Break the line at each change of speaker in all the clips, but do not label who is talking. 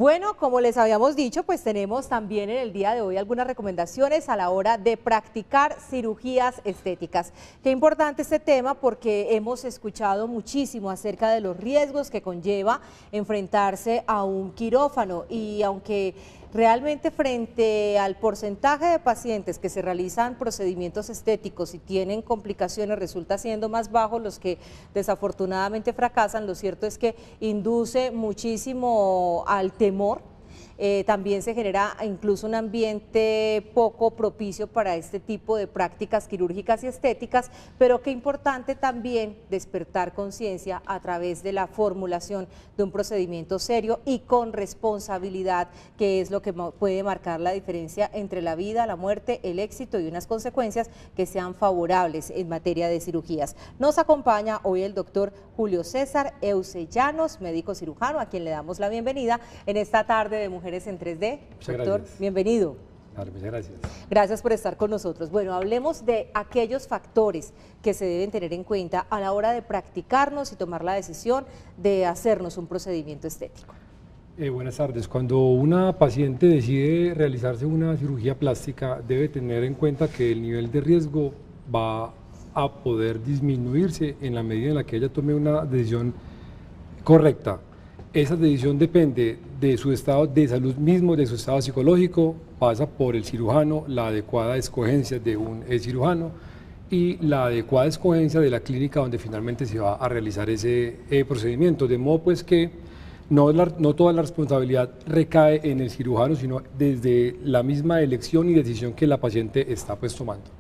Bueno, como les habíamos dicho, pues tenemos también en el día de hoy algunas recomendaciones a la hora de practicar cirugías estéticas. Qué importante este tema porque hemos escuchado muchísimo acerca de los riesgos que conlleva enfrentarse a un quirófano y aunque realmente frente al porcentaje de pacientes que se realizan procedimientos estéticos y tienen complicaciones resulta siendo más bajo los que desafortunadamente fracasan, lo cierto es que induce muchísimo al temor. También se genera incluso un ambiente poco propicio para este tipo de prácticas quirúrgicas y estéticas, pero qué importante también despertar conciencia a través de la formulación de un procedimiento serio y con responsabilidad, que es lo que puede marcar la diferencia entre la vida, la muerte, el éxito y unas consecuencias que sean favorables en materia de cirugías. Nos acompaña hoy el doctor Julio César Eusellanos, médico cirujano, a quien le damos la bienvenida en esta tarde de Mujeres en 3D.
Muchas
Doctor,
gracias.
bienvenido.
Vale, muchas gracias.
Gracias por estar con nosotros. Bueno, hablemos de aquellos factores que se deben tener en cuenta a la hora de practicarnos y tomar la decisión de hacernos un procedimiento estético.
Buenas tardes. Cuando una paciente decide realizarse una cirugía plástica, debe tener en cuenta que el nivel de riesgo va a poder disminuirse en la medida en la que ella tome una decisión correcta. Esa decisión depende de su estado de salud mismo, de su estado psicológico, pasa por el cirujano, la adecuada escogencia de un cirujano y la adecuada escogencia de la clínica donde finalmente se va a realizar ese procedimiento. De modo pues que no toda la responsabilidad recae en el cirujano, sino desde la misma elección y decisión que la paciente está pues tomando.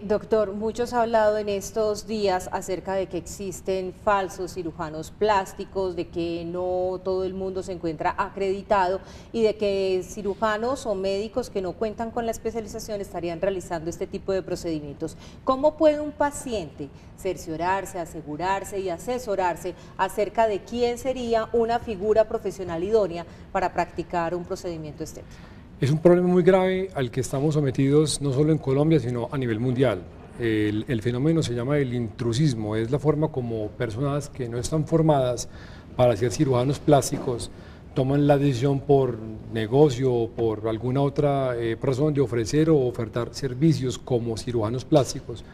Doctor, muchos han hablado en estos días acerca de que existen falsos cirujanos plásticos, de que no todo el mundo se encuentra acreditado y de que cirujanos o médicos que no cuentan con la especialización estarían realizando este tipo de procedimientos. ¿Cómo puede un paciente cerciorarse, asegurarse y asesorarse acerca de quién sería una figura profesional idónea para practicar un procedimiento estético?
Es un problema muy grave al que estamos sometidos no solo en Colombia, sino a nivel mundial. El fenómeno se llama el intrusismo, es la forma como personas que no están formadas para ser cirujanos plásticos toman la decisión por negocio o por alguna otra razón de ofrecer o ofertar servicios como cirujanos plásticos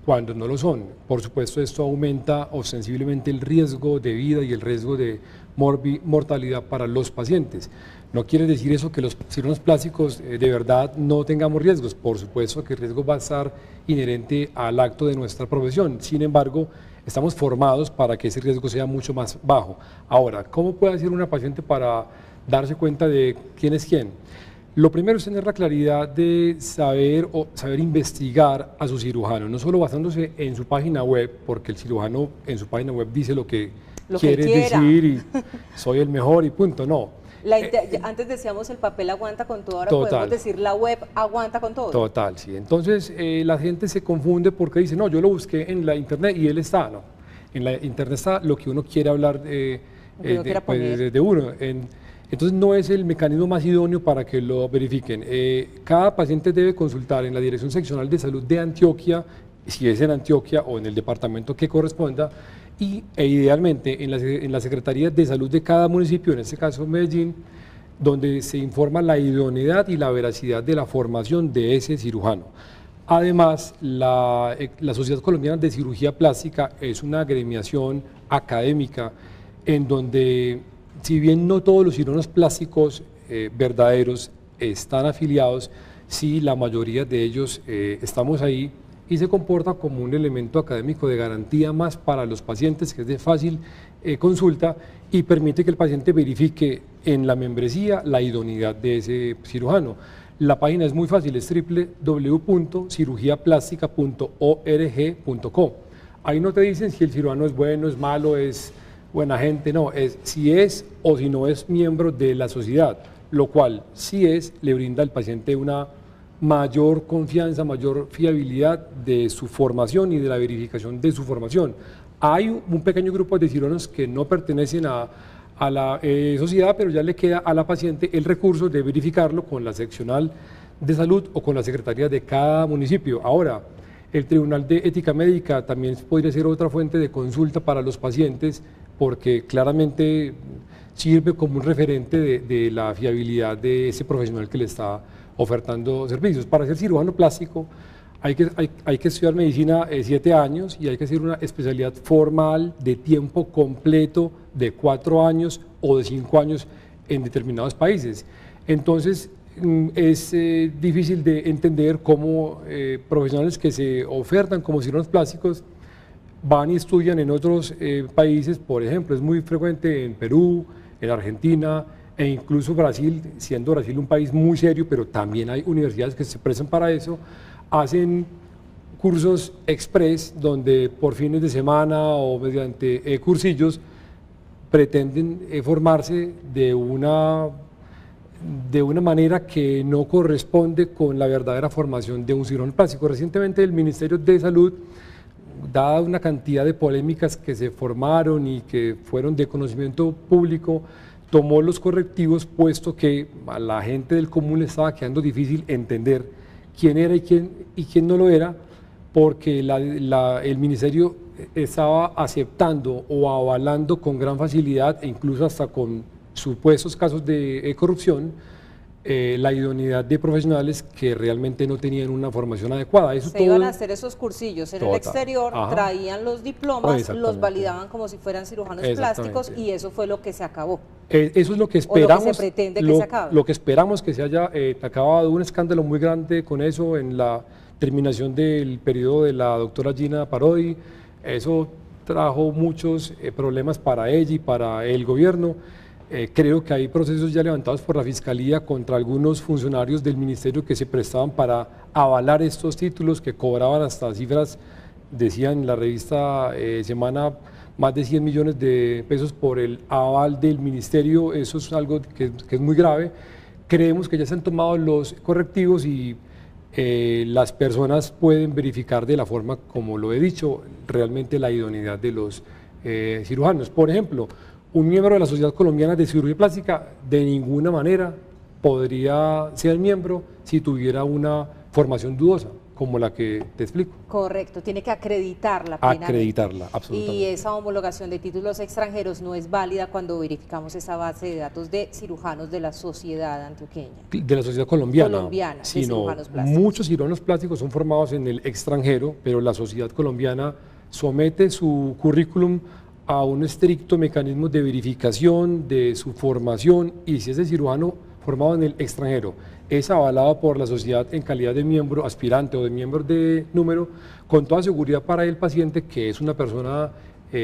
cuando no lo son. Por supuesto, esto aumenta ostensiblemente el riesgo de vida y el riesgo de mortalidad para los pacientes. No quiere decir eso que los cirujanos plásticos de verdad no tengamos riesgos. Por supuesto que el riesgo va a estar inherente al acto de nuestra profesión. Sin embargo, estamos formados para que ese riesgo sea mucho más bajo. Ahora, ¿cómo puede hacer una paciente para darse cuenta de quién es quién? Lo primero es tener la claridad de saber investigar a su cirujano, no solo basándose en su página web, porque el cirujano en su página web dice lo que quiere decir y soy el mejor y punto, no.
Antes decíamos el papel aguanta con todo, ahora
total.
podemos decir la web aguanta con todo.
Total, sí. Entonces la gente se confunde porque dice, no, yo lo busqué en la internet y él está, no. En la internet está lo que uno quiere hablar de uno. Entonces no es el mecanismo más idóneo para que lo verifiquen. Cada paciente debe consultar en la Dirección Seccional de Salud de Antioquia, si es en Antioquia o en el departamento que corresponda, e idealmente en la Secretaría de Salud de cada municipio, en este caso Medellín, donde se informa la idoneidad y la veracidad de la formación de ese cirujano. Además, la Sociedad Colombiana de Cirugía Plástica es una agremiación académica en donde, si bien no todos los cirujanos plásticos verdaderos están afiliados, sí la mayoría de ellos estamos ahí y se comporta como un elemento académico de garantía más para los pacientes, que es de fácil consulta y permite que el paciente verifique en la membresía la idoneidad de ese cirujano. La página es muy fácil, es www.cirugiaplástica.org.co. Ahí no te dicen si el cirujano es bueno, es malo, es buena gente, no, es si es o si no es miembro de la sociedad, lo cual si es, le brinda al paciente una mayor confianza, mayor fiabilidad de su formación y de la verificación de su formación. Hay un pequeño grupo de cirujanos que no pertenecen a la sociedad, pero ya le queda a la paciente el recurso de verificarlo con la seccional de salud o con la secretaría de cada municipio. Ahora, el Tribunal de Ética Médica también podría ser otra fuente de consulta para los pacientes, porque claramente sirve como un referente de la fiabilidad de ese profesional que le está ofertando servicios. Para ser cirujano plástico hay que estudiar medicina 7 años y hay que hacer una especialidad formal de tiempo completo de 4 años o de 5 años en determinados países. Entonces es difícil de entender cómo profesionales que se ofertan como cirujanos plásticos van y estudian en otros países. Por ejemplo, es muy frecuente en Perú, en Argentina e incluso Brasil, siendo Brasil un país muy serio, pero también hay universidades que se prestan para eso, hacen cursos express donde por fines de semana o mediante cursillos pretenden formarse de una manera que no corresponde con la verdadera formación de un cirujano plástico. Recientemente el Ministerio de Salud, dada una cantidad de polémicas que se formaron y que fueron de conocimiento público, tomó los correctivos, puesto que a la gente del común le estaba quedando difícil entender quién era y quién no lo era, porque el Ministerio estaba aceptando o avalando con gran facilidad e incluso hasta con supuestos casos de corrupción, la idoneidad de profesionales que realmente no tenían una formación adecuada. Eso
iban a hacer esos cursillos en el exterior, traían los diplomas, los validaban como si fueran cirujanos plásticos y eso fue lo que se acabó.
Eso es lo que esperamos,
o lo que se pretende que se acabe.
Lo que esperamos que se haya acabado. Un escándalo muy grande con eso en la terminación del periodo de la doctora Gina Parodi. Eso trajo muchos problemas para ella y para el gobierno. Creo que hay procesos ya levantados por la Fiscalía contra algunos funcionarios del Ministerio que se prestaban para avalar estos títulos, que cobraban hasta cifras, decían en la revista Semana, más de 100 millones de pesos por el aval del Ministerio. Eso es algo que es muy grave. Creemos que ya se han tomado los correctivos y las personas pueden verificar de la forma como lo he dicho, realmente la idoneidad de los cirujanos. Por ejemplo, un miembro de la Sociedad Colombiana de Cirugía Plástica de ninguna manera podría ser miembro si tuviera una formación dudosa, como la que te explico.
Correcto, tiene que acreditarla plenamente.
Acreditarla, absolutamente.
Y esa homologación de títulos extranjeros no es válida cuando verificamos esa base de datos de cirujanos de la sociedad antioqueña.
De la sociedad colombiana.
Sino
muchos cirujanos plásticos son formados en el extranjero, pero la sociedad colombiana somete su currículum a un estricto mecanismo de verificación de su formación, y si ese cirujano formado en el extranjero es avalado por la sociedad en calidad de miembro aspirante o de miembro de número, con toda seguridad para el paciente que es una persona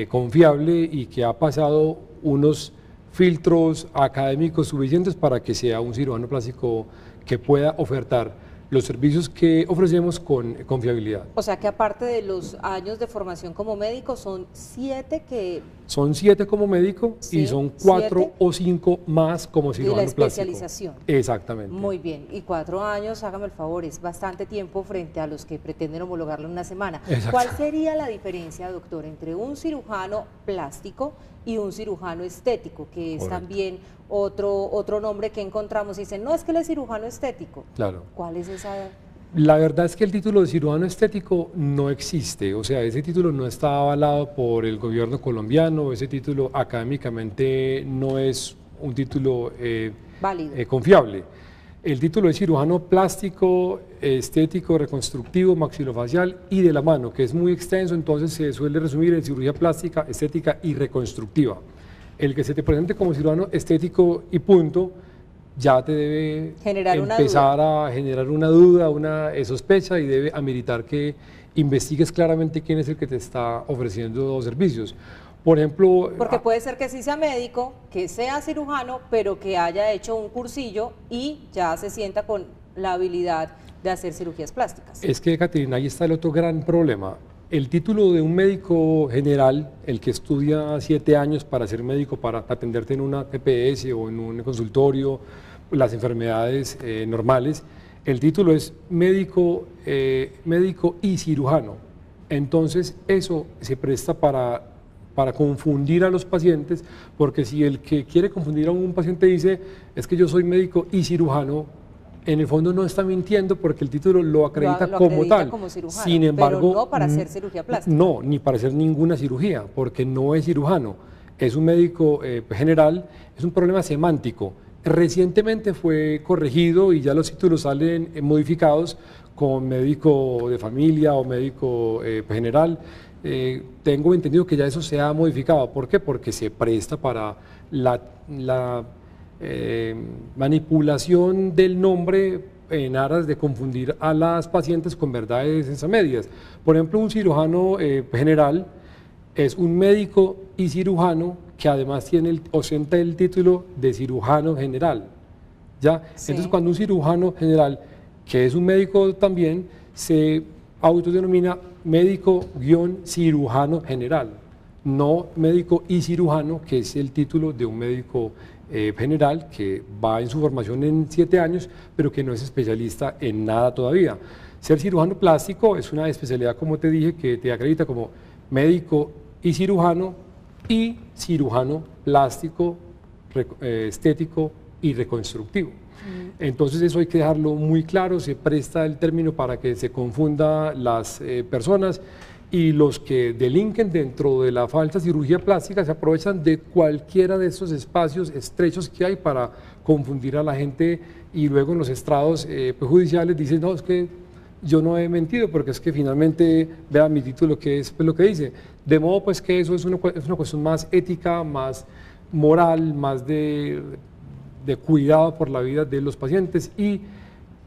confiable y que ha pasado unos filtros académicos suficientes para que sea un cirujano plástico que pueda ofertar los servicios que ofrecemos con confiabilidad.
O sea que aparte de los años de formación como médico, son 7 que...
Son 7 como médico, sí, y son 4 o 5 más como cirujano plástico.
De la especialización.
Exactamente.
Muy bien, y 4 años, hágame el favor, es bastante tiempo frente a los que pretenden homologarlo en una semana. ¿Cuál sería la diferencia, doctor, entre un cirujano plástico y un cirujano estético, que es también otro nombre que encontramos? Y dicen, no, es que él es cirujano estético.
Claro.
¿Cuál es esa?
La verdad es que el título de cirujano estético no existe, o sea, ese título no está avalado por el gobierno colombiano, ese título académicamente no es un título válido, confiable. El título es cirujano plástico, estético, reconstructivo, maxilofacial y de la mano, que es muy extenso, entonces se suele resumir en cirugía plástica, estética y reconstructiva. El que se te presente como cirujano estético y punto, ya te debe empezar a generar una duda, una sospecha, y debe ameritar que investigues claramente quién es el que te está ofreciendo los servicios. Por ejemplo...
Porque puede ser que sí sea médico, que sea cirujano, pero que haya hecho un cursillo y ya se sienta con la habilidad de hacer cirugías plásticas.
Es que, Caterina, ahí está el otro gran problema. El título de un médico general, el que estudia 7 años para ser médico, para atenderte en una TPS o en un consultorio, las enfermedades normales, el título es médico y cirujano. Entonces eso se presta para confundir a los pacientes, porque si el que quiere confundir a un paciente dice, es que yo soy médico y cirujano, en el fondo no está mintiendo, porque el título lo acredita como tal.
Como cirujano,
sin embargo,
pero no para hacer cirugía plástica.
No, ni para hacer ninguna cirugía, porque no es cirujano. es un médico general, es un problema semántico. Recientemente fue corregido y ya los títulos salen modificados con médico de familia o médico general. Tengo entendido que ya eso se ha modificado. ¿Por qué? Porque se presta para la manipulación del nombre en aras de confundir a las pacientes con verdades a medias. Por ejemplo, un cirujano general es un médico y cirujano que además ostenta el título de cirujano general, ¿ya? Sí. Entonces, cuando un cirujano general, que es un médico también, se autodenomina médico-cirujano general, no médico y cirujano, que es el título de un médico general que va en su formación en 7 años, pero que no es especialista en nada todavía. Ser cirujano plástico es una especialidad, como te dije, que te acredita como médico y cirujano plástico, estético y reconstructivo. Entonces eso hay que dejarlo muy claro, se presta el término para que se confunda las personas, y los que delinquen dentro de la falsa cirugía plástica se aprovechan de cualquiera de estos espacios estrechos que hay para confundir a la gente, y luego en los estrados judiciales dicen, no, es que yo no he mentido, porque es que finalmente, vea mi título que es pues, lo que dice. De modo pues que eso es una cuestión más ética, más moral, más de cuidado por la vida de los pacientes, y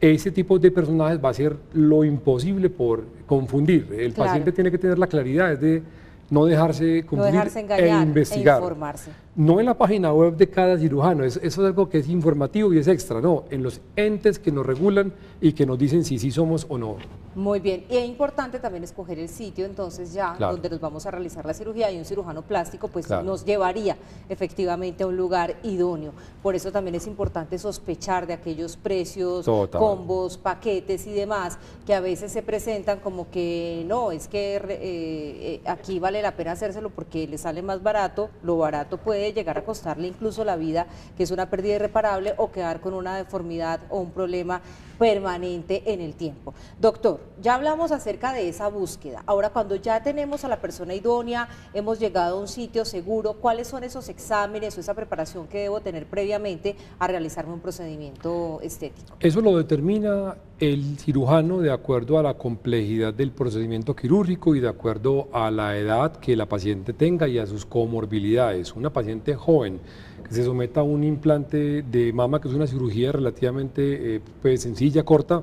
ese tipo de personajes va a hacer lo imposible por confundir. El paciente tiene que tener la claridad de no dejarse confundir,
no dejarse engañar,
e investigar.
E informarse.
No en la página web de cada cirujano, eso es algo que es informativo y es extra, no, en los entes que nos regulan y que nos dicen si sí somos o no.
Muy bien, y es importante también escoger el sitio entonces ya donde nos vamos a realizar la cirugía, y un cirujano plástico pues nos llevaría efectivamente a un lugar idóneo. Por eso también es importante sospechar de aquellos precios, combos, paquetes y demás, que a veces se presentan como que no, es que aquí vale la pena hacérselo porque le sale más barato, lo barato puede llegar a costarle incluso la vida, que es una pérdida irreparable, o quedar con una deformidad o un problema permanente en el tiempo. Doctor, ya hablamos acerca de esa búsqueda. Ahora, cuando ya tenemos a la persona idónea, hemos llegado a un sitio seguro, ¿cuáles son esos exámenes o esa preparación que debo tener previamente a realizarme un procedimiento estético?
Eso lo determina el cirujano de acuerdo a la complejidad del procedimiento quirúrgico y de acuerdo a la edad que la paciente tenga y a sus comorbilidades. Una paciente joven que se someta a un implante de mama, que es una cirugía relativamente pues, sencilla, corta,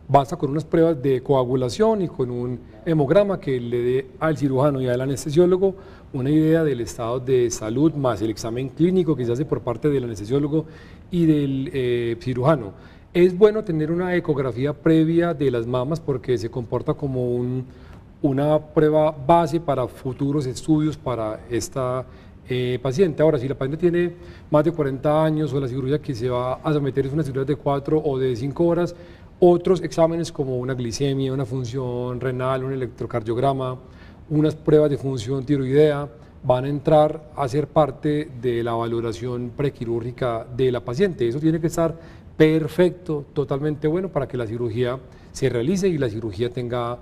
basta con unas pruebas de coagulación y con un hemograma que le dé al cirujano y al anestesiólogo una idea del estado de salud, más el examen clínico que se hace por parte del anestesiólogo y del cirujano. Es bueno tener una ecografía previa de las mamas porque se comporta como una prueba base para futuros estudios para esta paciente. Ahora, si la paciente tiene más de 40 años o la cirugía que se va a someter es una cirugía de 4 o de 5 horas, otros exámenes como una glicemia, una función renal, un electrocardiograma, unas pruebas de función tiroidea van a entrar a ser parte de la valoración prequirúrgica de la paciente. Eso tiene que estar perfecto, totalmente bueno para que la cirugía se realice y la cirugía tenga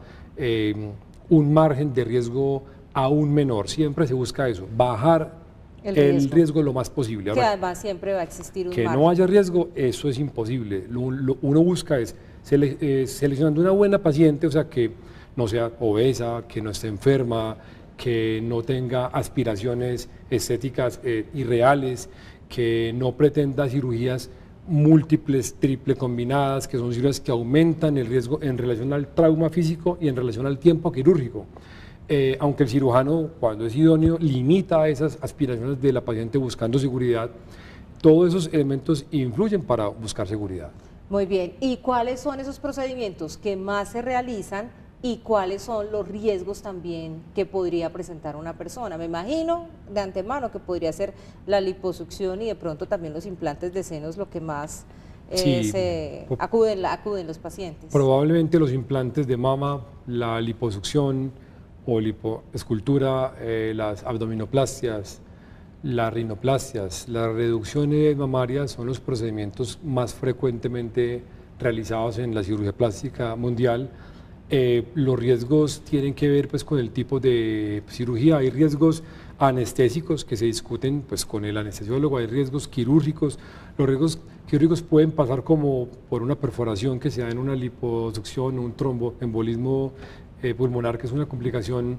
un margen de riesgo aún menor. Siempre se busca eso, bajar el riesgo lo más posible.
Ahora, que además siempre va a existir un
margen.
Que
no haya riesgo, eso es imposible. Uno busca es seleccionando una buena paciente, o sea, que no sea obesa, que no esté enferma, que no tenga aspiraciones estéticas irreales, que no pretenda cirugías múltiples, triple combinadas, que son cirugías que aumentan el riesgo en relación al trauma físico y en relación al tiempo quirúrgico. Aunque el cirujano, cuando es idóneo, limita esas aspiraciones de la paciente buscando seguridad, todos esos elementos influyen para buscar seguridad.
Muy bien, ¿y cuáles son esos procedimientos que más se realizan y cuáles son los riesgos también que podría presentar una persona? Me imagino de antemano que podría ser la liposucción y de pronto también los implantes de senos lo que más acuden los pacientes.
Probablemente los implantes de mama, la liposucción o lipoescultura, las abdominoplastias, las rinoplastias, las reducciones mamarias son los procedimientos más frecuentemente realizados en la cirugía plástica mundial. Los riesgos tienen que ver pues, con el tipo de cirugía. Hay riesgos anestésicos que se discuten pues, con el anestesiólogo, hay riesgos quirúrgicos. Los riesgos quirúrgicos pueden pasar como por una perforación que se da en una liposucción, un tromboembolismo pulmonar, que es una complicación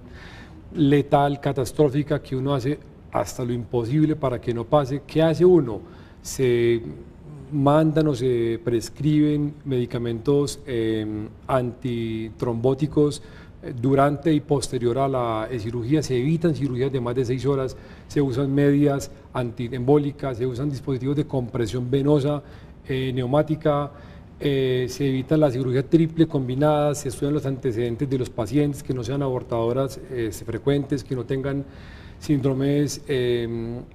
letal, catastrófica, que uno hace hasta lo imposible para que no pase. ¿Qué hace uno? Se mandan o se prescriben medicamentos antitrombóticos durante y posterior a la cirugía, se evitan cirugías de más de 6 horas, se usan medias antiembólicas, se usan dispositivos de compresión venosa neumática, se evita la cirugía triple combinada, se estudian los antecedentes de los pacientes, que no sean abortadoras frecuentes, que no tengan síndromes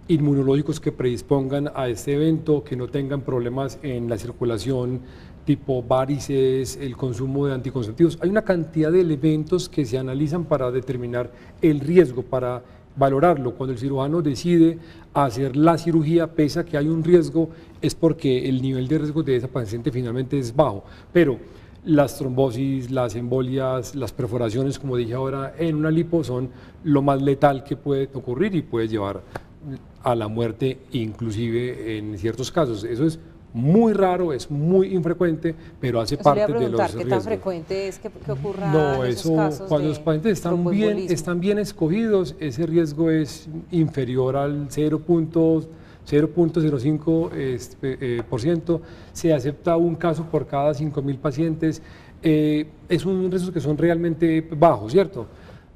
inmunológicos que predispongan a este evento, que no tengan problemas en la circulación tipo varices, el consumo de anticonceptivos. Hay una cantidad de elementos que se analizan para determinar el riesgo, para valorarlo. Cuando el cirujano decide hacer la cirugía, pese a que hay un riesgo, es porque el nivel de riesgo de esa paciente finalmente es bajo. Pero las trombosis, las embolias, las perforaciones, como dije ahora, en una lipo son lo más letal que puede ocurrir y puede llevar a la muerte, inclusive en ciertos casos. Eso es muy raro, es muy infrecuente, pero hace parte de los riesgos.
¿Qué tan frecuente es que ocurra
en
esos casos?
Cuando los pacientes están bien escogidos, ese riesgo es inferior al 0.05%, se acepta un caso por cada 5.000 pacientes, es un riesgo que son realmente bajos, ¿cierto?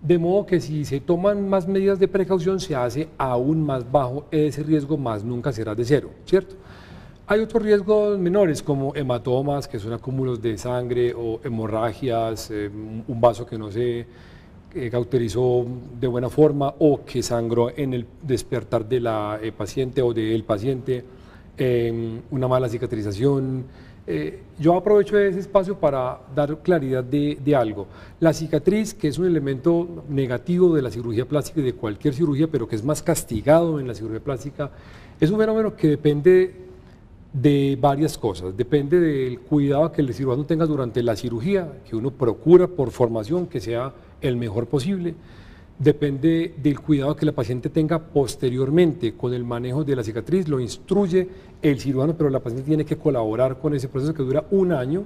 De modo que si se toman más medidas de precaución, se hace aún más bajo ese riesgo, más nunca será de cero, ¿cierto? Hay otros riesgos menores como hematomas, que son acúmulos de sangre, o hemorragias, un vaso que no se cauterizó de buena forma o que sangró en el despertar de la paciente o del paciente, una mala cicatrización. Yo aprovecho ese espacio para dar claridad de algo. La cicatriz, que es un elemento negativo de la cirugía plástica y de cualquier cirugía, pero que es más castigado en la cirugía plástica, es un fenómeno que depende de varias cosas. Depende del cuidado que el cirujano tenga durante la cirugía, que uno procura por formación que sea el mejor posible. Depende del cuidado que la paciente tenga posteriormente con el manejo de la cicatriz, lo instruye el cirujano, pero la paciente tiene que colaborar con ese proceso que dura 1 año,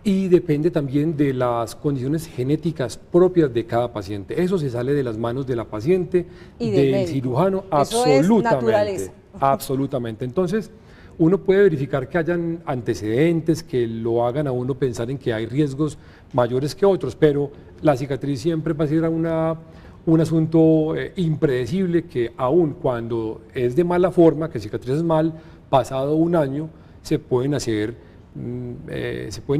y depende también de las condiciones genéticas propias de cada paciente. Eso se sale de las manos de la paciente y del cirujano.
Eso absolutamente,
absolutamente. Entonces, uno puede verificar que hayan antecedentes que lo hagan a uno pensar en que hay riesgos mayores que otros, pero la cicatriz siempre va a ser un asunto impredecible, que aun cuando es de mala forma, que cicatrices mal, pasado 1 año, se pueden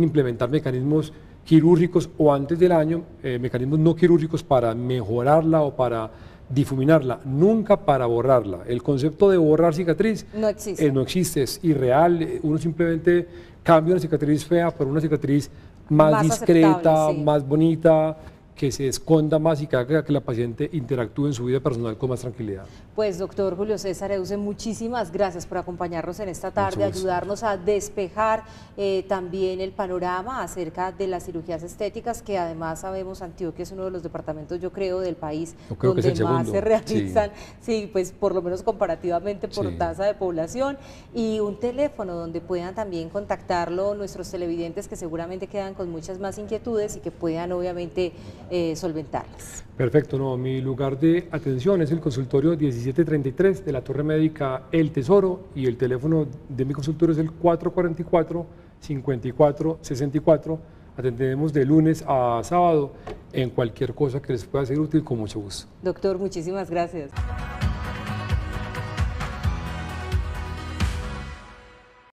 implementar mecanismos quirúrgicos, o antes del año, mecanismos no quirúrgicos para mejorarla o para difuminarla, nunca para borrarla. El concepto de borrar cicatriz
no existe,
es irreal. Uno simplemente cambia una cicatriz fea por una cicatriz más discreta, sí, más bonita, que se esconda más y que haga que la paciente interactúe en su vida personal con más tranquilidad.
Pues doctor Julio César Eduse, muchísimas gracias por acompañarnos en esta tarde, ayudarnos a despejar también el panorama acerca de las cirugías estéticas, que además sabemos Antioquia es uno de los departamentos, yo creo, del país donde más se realizan, sí, pues por lo menos comparativamente por tasa de población, y un teléfono donde puedan también contactarlo nuestros televidentes, que seguramente quedan con muchas más inquietudes y que puedan obviamente solventarlas.
Perfecto, no, mi lugar de atención es el consultorio 1733 de la Torre Médica El Tesoro, y el teléfono de mi consultorio es el 444-5464. Atendemos de lunes a sábado en cualquier cosa que les pueda ser útil, con mucho gusto.
Doctor, muchísimas gracias.